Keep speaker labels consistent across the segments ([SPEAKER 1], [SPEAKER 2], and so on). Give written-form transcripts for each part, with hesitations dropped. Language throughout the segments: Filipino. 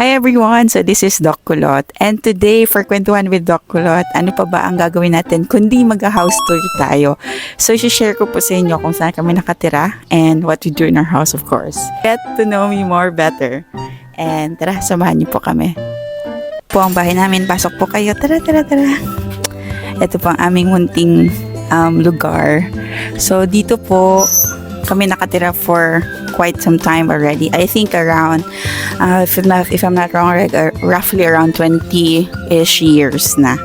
[SPEAKER 1] Hi everyone! So this is Doc Kulot, and today for Kwentuhan with Doc Kulot, ano pa ba ang gagawin natin kundi mag-house tour tayo. So share ko po sa inyo kung saan kami nakatira and what we do in our house, of course. Get to know me more better. And tara, samahan niyo po kami. Po ang bahay namin, pasok po kayo. Tara. Ito po ang aming munting lugar. So dito po kami nakatira for quite some time already. I think around, if I'm not wrong, roughly around 20-ish years na.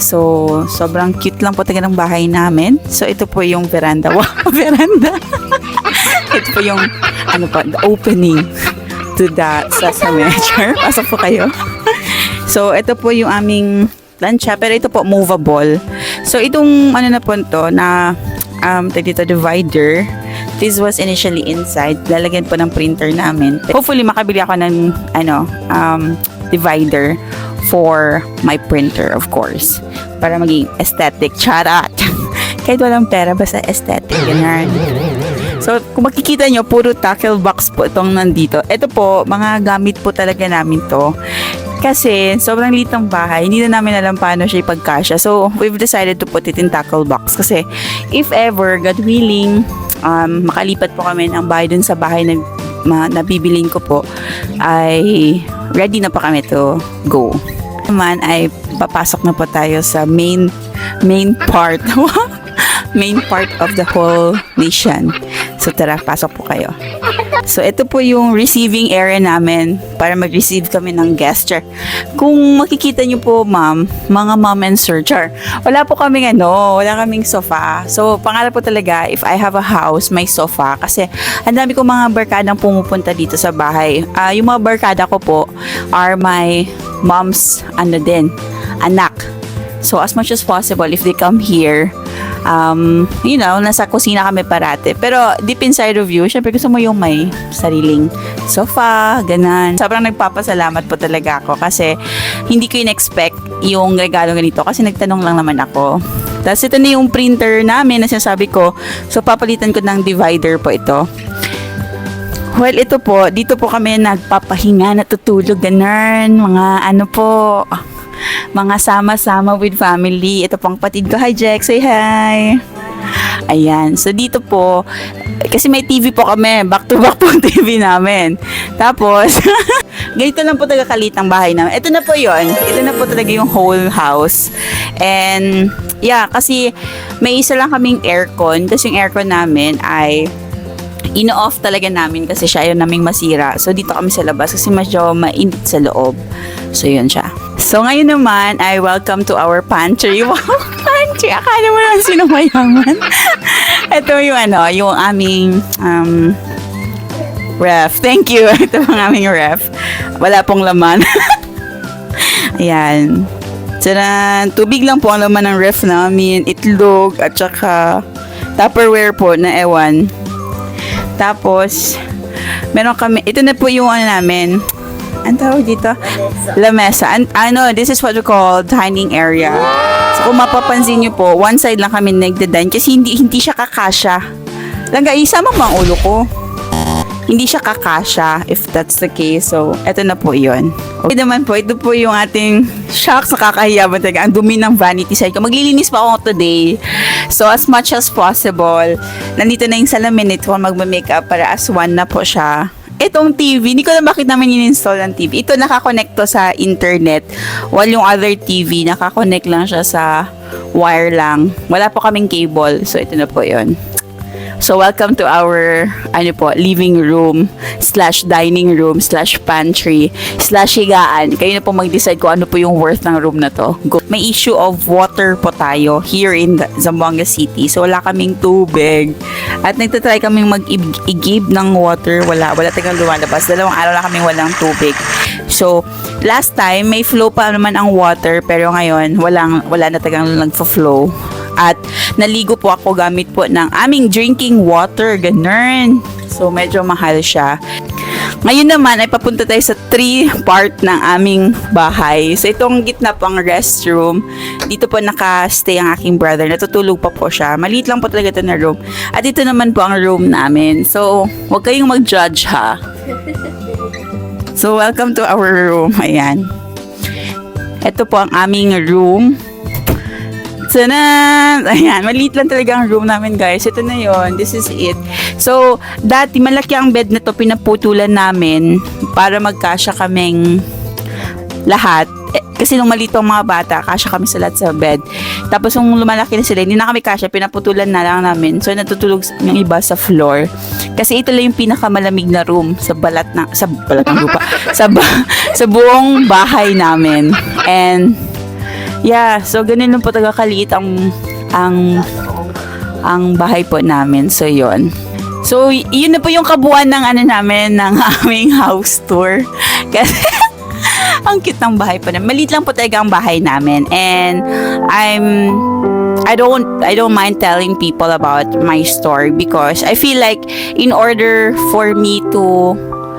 [SPEAKER 1] So, sobrang cute lang po talaga ng bahay namin. So, ito po yung veranda. Wow, veranda! Ito po yung, the opening to the Sesame Char. Pasok po kayo. So, ito po yung aming plancha. Pero ito po, movable. So, itong, na po ito, na, dito divider. This was initially inside. Lalagyan po ng printer namin. Hopefully, makabili ako ng, divider for my printer, of course. Para maging aesthetic. Charat! Kahit walang pera, basta aesthetic. Ganyan. So, kung makikita nyo, puro tackle box po itong nandito. Ito po, mga gamit po talaga namin to. Kasi, sobrang liit ng bahay. Hindi na namin alam paano siya ipagkasya. So, we've decided to put it in tackle box. Kasi, if ever, God willing, makalipat po kami ng bahay dun sa bahay na nabibiling ko po, ay ready na pa kami to go. Naman ay papasok na po tayo sa main part main part of the whole nation. So tara, pasok po kayo. So ito po yung receiving area namin para mag-receive kami ng gesture. Kung makikita nyo po, ma'am, mga mom and sir, wala po kaming wala kaming sofa. So pangarap po talaga, if I have a house, may sofa. Kasi ang dami ko mga barkadang pumupunta dito sa bahay. Yung mga barkada ko po are my mom's anak. So as much as possible, if they come here, nasa kusina kami parate. Pero deep inside of you, syempre gusto mo yung may sariling sofa, ganan. Sobrang nagpapasalamat po talaga ako kasi hindi ko in-expect yung regalo ganito kasi nagtanong lang naman ako. Tapos ito na yung printer namin na sinasabi ko. So papalitan ko ng divider po ito. Well, ito po, dito po kami nagpapahinga, natutulog, ganan. Mga sama-sama with family. Ito pong patid ko. Hi, Jack. Say hi. Ayan. So, dito po, kasi may TV po kami. Back to back po ang TV namin. Tapos, ganito lang po talaga kalit ang bahay namin. Ito na po yon. Ito na po talaga yung whole house. And, yeah, kasi may isa lang kaming aircon. Tapos yung aircon namin ay ino-off talaga namin kasi siya ayaw naming masira. So, dito kami sa labas kasi medyo mainit sa loob. So, yun siya. So, ngayon naman ay welcome to our pantry. Wow, pantry! Akala mo naman sino mayaman. Ito yung aming ref. Thank you. Ito ang aming ref. Wala pong laman. Ayan. Tsaran! Tubig lang po ang laman ng ref namin. Itlog at saka Tupperware po na ewan. Tapos, meron kami, ito na po yung namin. Ang tawag dito? Lamesa. This is what we call dining area. So, kung mapapansin nyo po, one side lang kami nagda-dine kasi hindi siya kakasya. Langga, isama mo ang ulo ko. Hindi siya kakasya, if that's the case. So, eto na po yun. Okay naman po, ito po yung ating shocks, nakakahiya ba talaga? Ang dumi ng vanity side ko. Maglilinis pa ako today. So, as much as possible, nandito na yung salamin nito kung magma-makeup para as one na po siya. Itong TV, hindi ko na bakit namin in-install ng TV. Ito nakakonect to sa internet. While yung other TV, nakakonect lang siya sa wire lang. Wala po kaming cable. So, ito na po yun. So, welcome to our, living room / dining room / pantry / higaan. Kayo na po mag-decide kung ano po yung worth ng room na to. May issue of water po tayo here in Zamboanga City. So, wala kaming tubig. At nagtatry kaming mag-igib ng water. Wala tagang lumalabas. 2 araw na kaming walang tubig. So, last time, may flow pa naman ang water. Pero ngayon, wala na tagang nagfa-flow. At naligo po ako gamit po ng aming drinking water, ganun. So, medyo mahal siya. Ngayon naman ay papunta tayo sa 3 part ng aming bahay. So, itong gitna po ang restroom. Dito po naka-stay ang aking brother. Natutulog pa po siya. Maliit lang po talaga ito na room. At ito naman po ang room namin. So, huwag kayong mag-judge ha. So, welcome to our room. Ayan. Ito po ang aming room. Tanan! Ayan, maliit lang talaga ang room namin, guys. Ito na yon. This is it. So, dati malaki ang bed na to, pinaputulan namin para magkasya kaming lahat. Kasi nung malito ang mga bata, kasya kami sa lahat sa bed. Tapos nung lumalaki na sila, hindi na kami kasya, pinaputulan na lang namin. So, natutulog yung iba sa floor. Kasi ito lang yung pinakamalamig na room sa balat ng lupa. sa buong bahay namin. And, yeah, so ganun lang po talaga kaliit ang bahay po namin. So, yon. So, yun na po yung kabuuan ng namin, ng aming house tour. Kasi, ang cute ng bahay po namin. Maliit lang po talaga ang bahay namin. And, I don't mind telling people about my story because I feel like in order for me to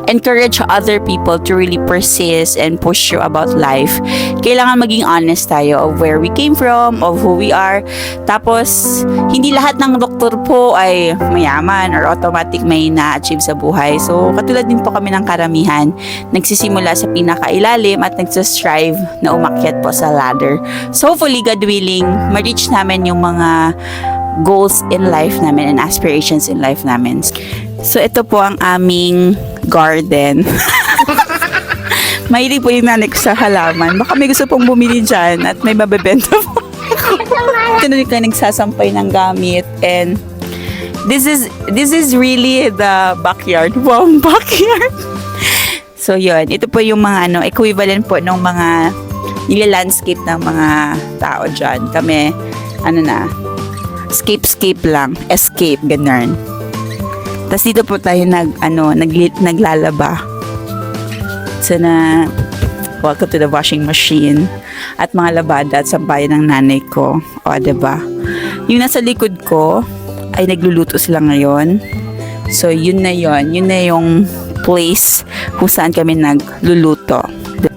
[SPEAKER 1] encourage other people to really persist and push you about life, kailangan maging honest tayo of where we came from, of who we are. Tapos, hindi lahat ng doktor po ay mayaman or automatic may na-achieve sa buhay. So, katulad din po kami ng karamihan, nagsisimula sa pinakailalim at nagsastrive na umakyat po sa ladder. So, hopefully, God willing, ma-reach namin yung mga goals in life namin and aspirations in life namin. So, ito po ang aming garden. Mahilig po yung nanay ko sa halaman. Baka may gusto pong bumili dyan at may mabebenta po. Ito na rin nagsasampay ng gamit. And this is really the backyard. Wow, backyard! So, yun. Ito po yung mga equivalent po ng mga nila-landscape ng mga tao dyan. Kami, escape lang. Escape, ganun. Tapos dito po tayo naglalaba. So welcome to the washing machine at mga labada at sampayan ng nanay ko. O, diba? Yung nasa likod ko ay nagluluto sila ngayon. So, yun na yung place kung saan kami nagluluto.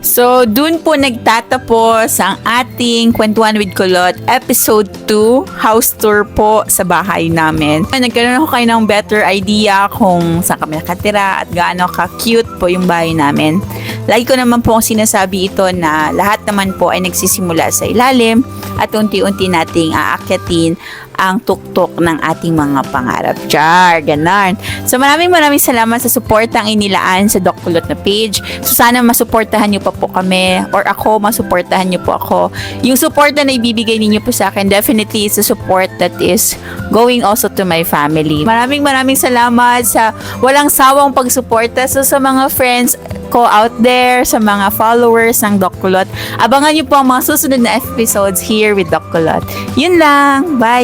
[SPEAKER 1] So, dun po nagtatapos ang ating Kwentuhan with Kulot episode 2, house tour po sa bahay namin. Nagkaroon ako kayo ng better idea kung saan kami nakatira at gaano ka-cute po yung bahay namin. Lagi ko naman po sinasabi ito na lahat naman po ay nagsisimula sa ilalim at unti-unti nating aakyatin ang tuktok ng ating mga pangarap. Char, ganon. So maraming salamat sa suportang inilaan sa Doc Kulot na page. So sana masuportahan niyo pa po kami or ako, masuportahan niyo po ako. Yung suporta na ibibigay ninyo po sa akin, definitely is a support that is going also to my family. Maraming salamat sa walang sawang pagsuporta. So sa mga friends ko out there, sa mga followers ng Doc Kulot, abangan niyo po ang mga susunod na episodes here with Doc Kulot. Yun lang. Bye!